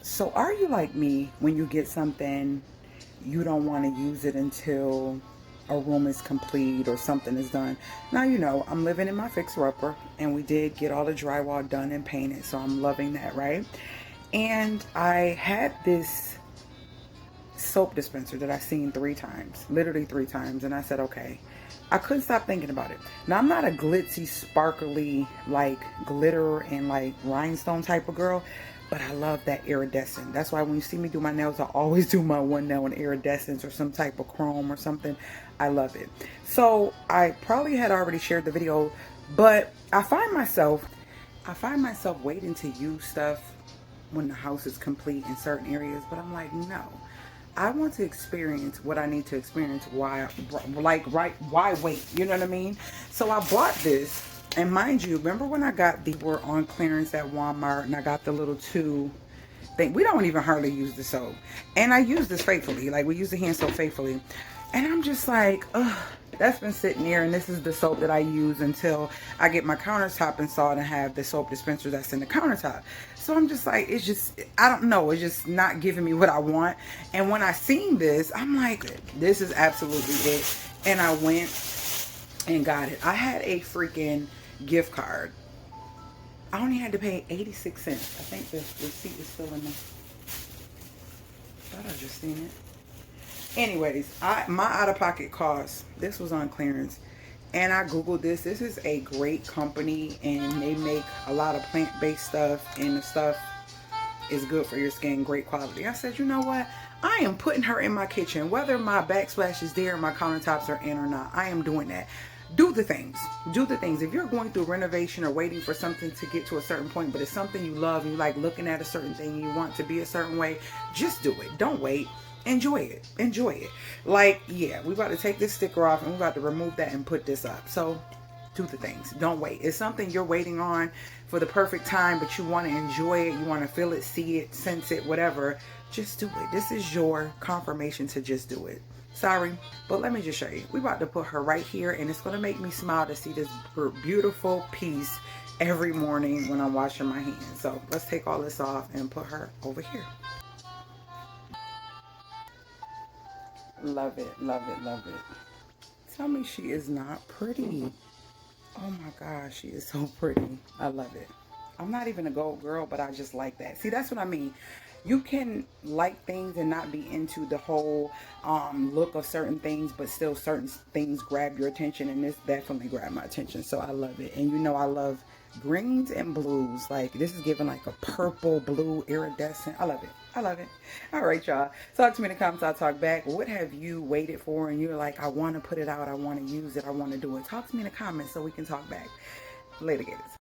So are you like me when you get something, you don't want to use it until a room is complete or something is done? Now, you know, I'm living in my fixer-upper and we did get all the drywall done and painted. So I'm loving that, right? And I had this soap dispenser that I seen 3 times, literally 3 times. And I said, okay, I couldn't stop thinking about it. Now, I'm not a glitzy, sparkly, like glitter and like rhinestone type of girl, but I love that iridescent. That's why when you see me do my nails, I always do my one nail in iridescence or some type of chrome or something. I love it. So I probably had already shared the video, but I find myself waiting to use stuff when the house is complete in certain areas, but I'm like, no. I want to experience what I need to experience. Why, like, right? Why wait? You know what I mean? So I bought this, and mind you, remember when I got the were on clearance at Walmart, and I got the little two thing. We don't even hardly use the soap, and I use this faithfully. Like we use the hand soap faithfully, and I'm just like, ugh. That's been sitting there, and this is the soap that I use until I get my countertop installed and have the soap dispenser that's in the countertop. So I'm just like, it's just, I don't know, it's just not giving me what I want. And when I seen this, I'm like, this is absolutely it. And I went and got it. I had a freaking gift card. I only had to pay 86 cents. I think the receipt is still in there. Thought I just seen it. Anyways, my out-of-pocket cost, this was on clearance, and I googled this. This is a great company, and they make a lot of plant-based stuff, and the stuff is good for your skin, great quality. I said, you know what, I am putting her in my kitchen, whether my backsplash is there and my countertops are in or not. I am doing that. Do the things. If you're going through renovation or waiting for something to get to a certain point, but it's something you love and you like looking at a certain thing, you want to be a certain way, just do it. Don't wait. Enjoy it. Like, yeah, we about to take this sticker off and we about to remove that and put this up. So do the things. Don't wait. It's something you're waiting on for the perfect time, but you want to enjoy it. You want to feel it, see it, sense it, whatever. Just do it. This is your confirmation to just do it. Sorry, but let me just show you. We about to put her right here, and it's going to make me smile to see this beautiful piece every morning when I'm washing my hands. So let's take all this off and put her over here. Love it, love it, love it. Tell me she is not pretty. Oh my gosh, she is so pretty. I love it. I'm not even a gold girl, but I just like that. See, that's what I mean. You can like things and not be into the whole look of certain things, but still certain things grab your attention, and this definitely grabbed my attention. So I love it. And you know I love greens and blues. Like this is giving like a purple, blue, iridescent. I love it. I love it. All right, y'all. Talk to me in the comments. I'll talk back. What have you waited for and you're like, I want to put it out. I want to use it. I want to do it. Talk to me in the comments so we can talk back. Later, guys.